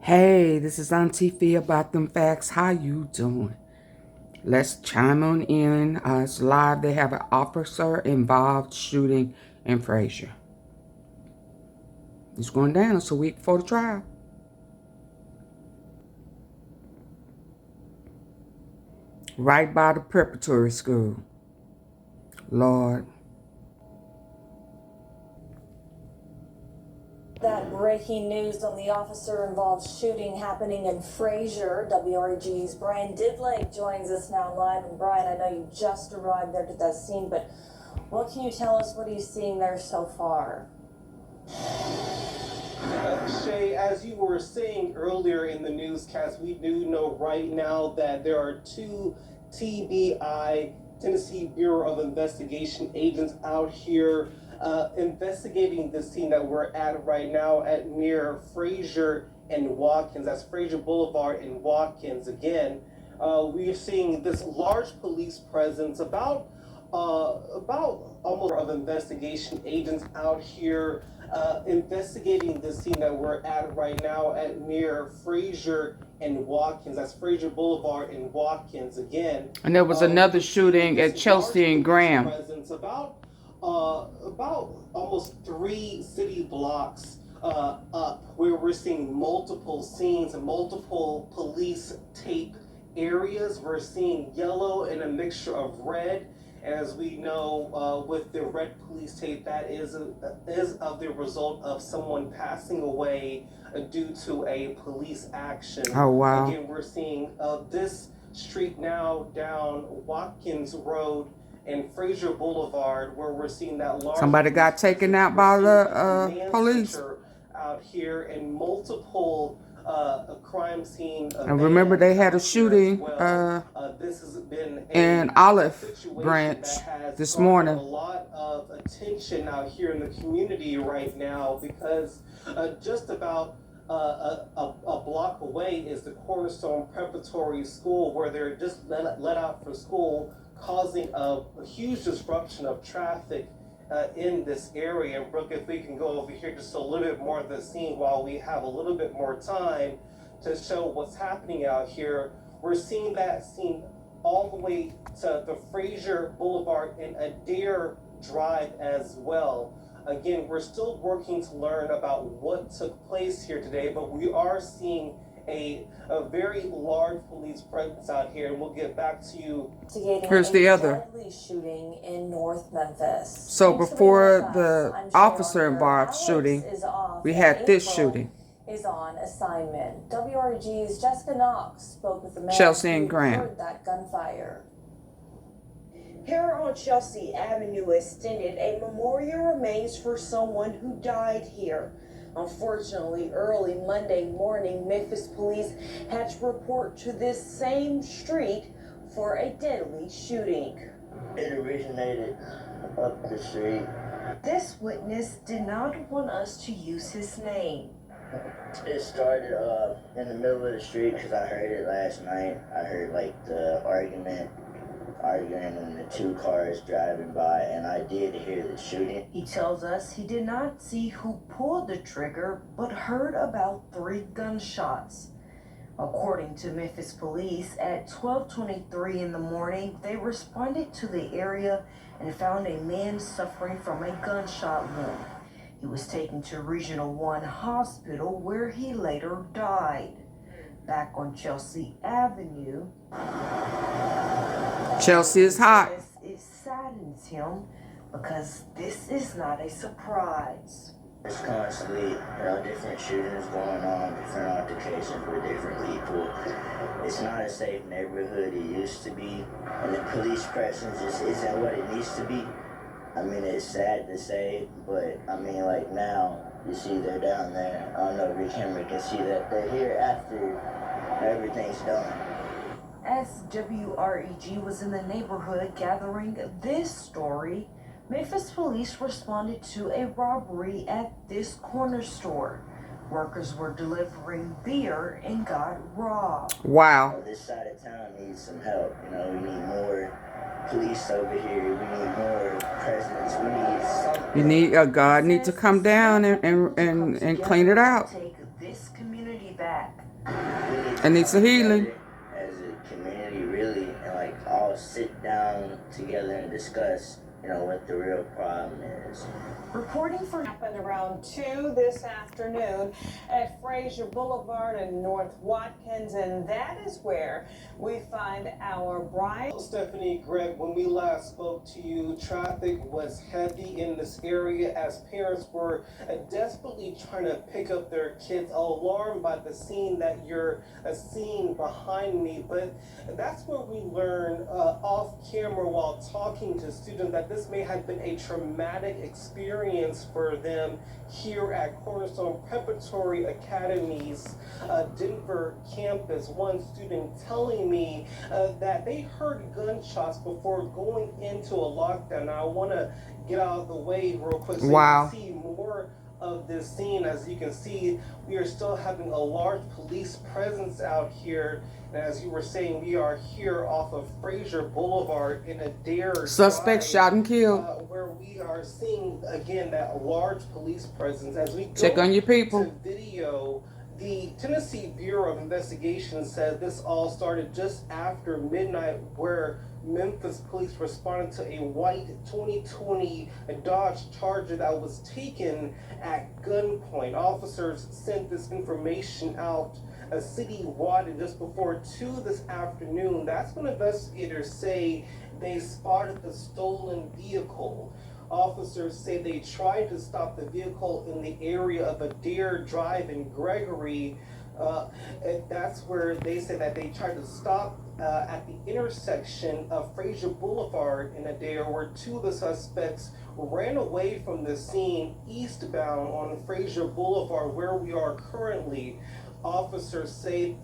Hey, this is AunTeaFee about them facts. How you doing? Let's chime on in. It's live. They have an officer involved shooting in Frayser. It's going down. It's a week before the trial. Right by the preparatory school. Lord. That breaking news on the officer-involved shooting happening in Frayser. WREG's Brian Didlake joins us now live. And Brian, I know you just arrived there to that scene, but what can you tell us? What are you seeing there so far? Shay, as you were saying earlier in the newscast, we do know right now that there are two TBI, Tennessee Bureau of Investigation agents out here investigating the scene that we're at right now at near Frayser and Watkins. That's Frayser Boulevard and Watkins. Again, we are seeing this large police presence, about almost of investigation agents out here investigating the scene that we're at right now at near Frayser and Watkins. That's Frayser Boulevard and Watkins again. And there was another shooting at Chelsea and Graham. About almost 3 city blocks up, where we're seeing multiple scenes and multiple police tape areas. We're seeing yellow and a mixture of red. As we know, with the red police tape, that is of the result of someone passing away due to a police action. Oh, wow. Again, we're seeing this street now down Watkins Road and Frayser Boulevard, where we're seeing that large... Somebody got taken out by the police. Out here, and multiple crime scene. And remember, they had a shooting this has been in Olive Branch this morning. A lot of attention out here in the community right now, because just about a block away is the Cornerstone Preparatory School, where they're just let out for school, causing a huge disruption of traffic in this area. And Brooke, if we can go over here just a little bit more of the scene while we have a little bit more time to show what's happening out here. We're seeing that scene all the way to the Frayser Boulevard and Adair Drive as well. Again, we're still working to learn about what took place here today, but we are seeing a very large police presence out here, and we'll get back to you. Here's the other shooting in North Memphis. So before the officer involved shooting, we had this shooting. Is on assignment. WREG's Jessica Knox spoke with the man Chelsea and who Graham. heard that gunfire. Here on Chelsea Avenue extended, a memorial remains for someone who died here. Unfortunately, early Monday morning, Memphis police had to report to this same street for a deadly shooting. It originated up the street. This witness did not want us to use his name. It started in the middle of the street because I heard it last night. I heard like the arguing and the 2 cars driving by, and I did hear the shooting. He tells us he did not see who pulled the trigger, but heard about 3 gunshots. According to Memphis police, at 12:23 in the morning, they responded to the area and found a man suffering from a gunshot wound. He was taken to Regional 1 Hospital, where he later died. Back on Chelsea Avenue, Chelsea is hot. It saddens him because this is not a surprise. There's constantly, different shootings going on, different altercations with different people. It's not a safe neighborhood it used to be, and the police presence just isn't what it needs to be. I mean, it's sad to say, but I mean, like now, you see they're down there. I don't know if your camera can see that. They're here after everything's done. As WREG was in the neighborhood gathering this story, Memphis police responded to a robbery at this corner store. Workers were delivering beer and got robbed. Wow. This side of town needs some help. We need more police over here. We need more presence. We need something. You need God need to come down and clean it out. Take this community community back. It needs a healing. As a community, really, and like all sit down together and discuss, you know, what the real problem is. Reporting for happened around 2 this afternoon at Frayser Boulevard in North Watkins, and that is where we find our Brian. Stephanie, Greg, when we last spoke to you, traffic was heavy in this area as parents were desperately trying to pick up their kids, alarmed by the scene that you're seeing behind me. But that's where we learned off camera while talking to students that this may have been a traumatic experience for them here at Cornerstone Preparatory Academy's Denver campus. One student telling me that they heard gunshots before going into a lockdown. Now, I want to get out of the way real quick so Wow. you can see more of this scene. As you can see, we are still having a large police presence out here. And as you were saying, we are here off of Frayser Boulevard in Adair Suspect Drive, shot and killed. where we are seeing again that large police presence. As we Check go on your people. to video, the Tennessee Bureau of Investigation said this all started just after midnight, where Memphis police responded to a white 2020 Dodge Charger that was taken at gunpoint. Officers sent this information out citywide, and just before 2 this afternoon, that's when investigators say they spotted the stolen vehicle. Officers say they tried to stop the vehicle in the area of Adair Drive in Gregory. And that's where they say that they tried to stop at the intersection of Frayser Boulevard in Adair, where 2 of the suspects ran away from the scene eastbound on Frayser Boulevard, where we are currently. Officers say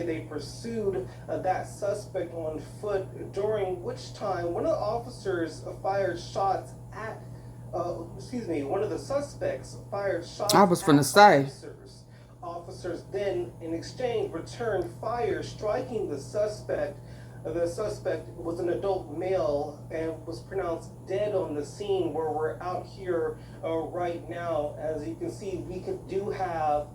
they pursued that suspect on foot, during which time one of the officers fired shots at, one of the suspects fired shots I was finna say. officers. Officers then, in exchange, returned fire, striking the suspect. The suspect was an adult male and was pronounced dead on the scene where we're out here right now. As you can see, we do have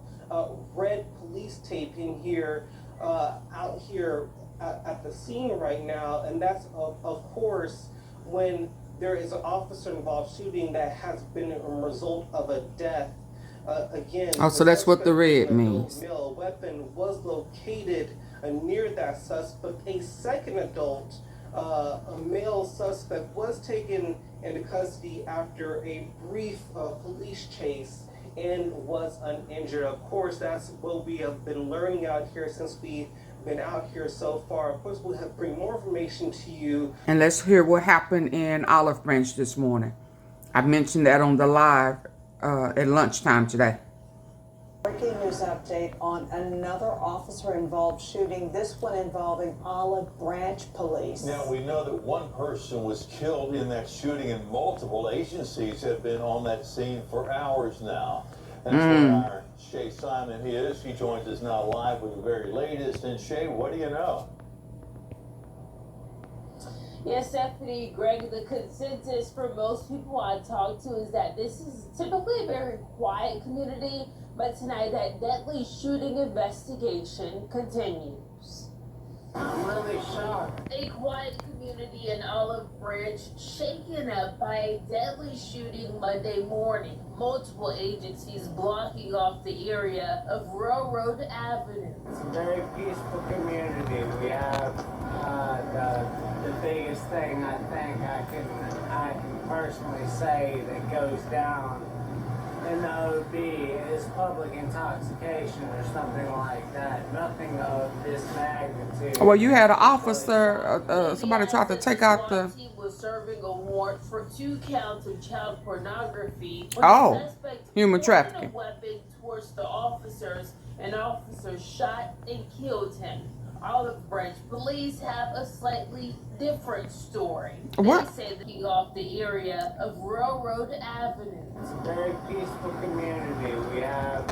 red police tape in here, out here at the scene right now, and that's of course when there is an officer-involved shooting that has been a result of a death. Again, Oh, so that's what the red means. Male weapon was located near that suspect. A second adult, a male suspect, was taken into custody after a brief police chase and was uninjured. Of course, that's what we have been learning out here since we've been out here so far. Of course, we'll bring more information to you. And let's hear what happened in Olive Branch this morning. I mentioned that on the live at lunchtime today. Breaking news update on another officer-involved shooting, this one involving Olive Branch Police. Now, we know that one person was killed in that shooting, and multiple agencies have been on that scene for hours now. That's where our Shay Simon is. He joins us now live with the very latest. And Shay, what do you know? Yes, Stephanie, Greg, the consensus for most people I talk to is that this is typically a very quiet community, but tonight that deadly shooting investigation continues. I'm really shocked. A quiet community in Olive Branch shaken up by a deadly shooting Monday morning. Multiple agencies blocking off the area of Railroad Avenue. It's a very peaceful community. We have the biggest thing I think I can personally say that goes down in the OB is public intoxication or something like that. Nothing of this magnitude. Well, you had an officer, somebody tried to take out the... He was serving a warrant for 2 counts of child pornography. Oh, The suspect human pointed trafficking. a weapon towards the officers, and officers shot and killed him. Olive Branch police have a slightly different story. What? They say that he off the area of Railroad Avenue. It's a very peaceful community. We have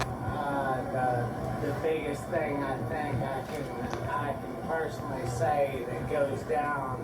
the biggest thing I think I can personally say that goes down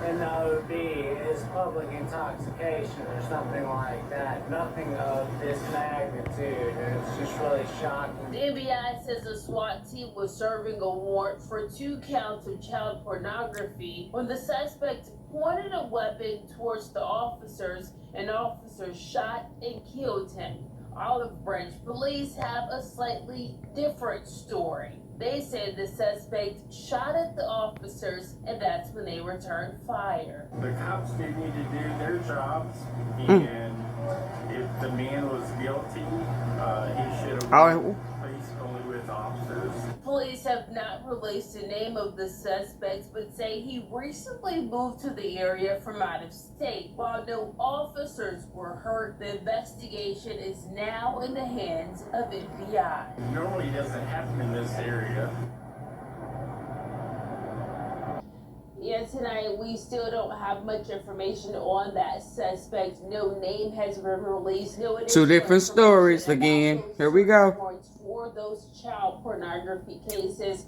in the OD is public intoxication or something like that. Nothing of this magnitude, and it's just really shocking. The FBI says the SWAT team was serving a warrant for 2 counts of child pornography when the suspect pointed a weapon towards the officers and officers shot and killed him. Olive Branch police have a slightly different story. They said the suspect shot at the officers, and that's when they returned fire. The cops do need to do their jobs, and if the man was guilty, he should have been placed only with officers. Police have not released the name of the suspect, but say he recently moved to the area from out of state. While no officers were hurt, the investigation is now in the hands of FBI. Normally it doesn't happen in this area. Yeah, tonight we still don't have much information on that suspect. No name has been released. No Two different stories again. Here we go. For those child pornography cases.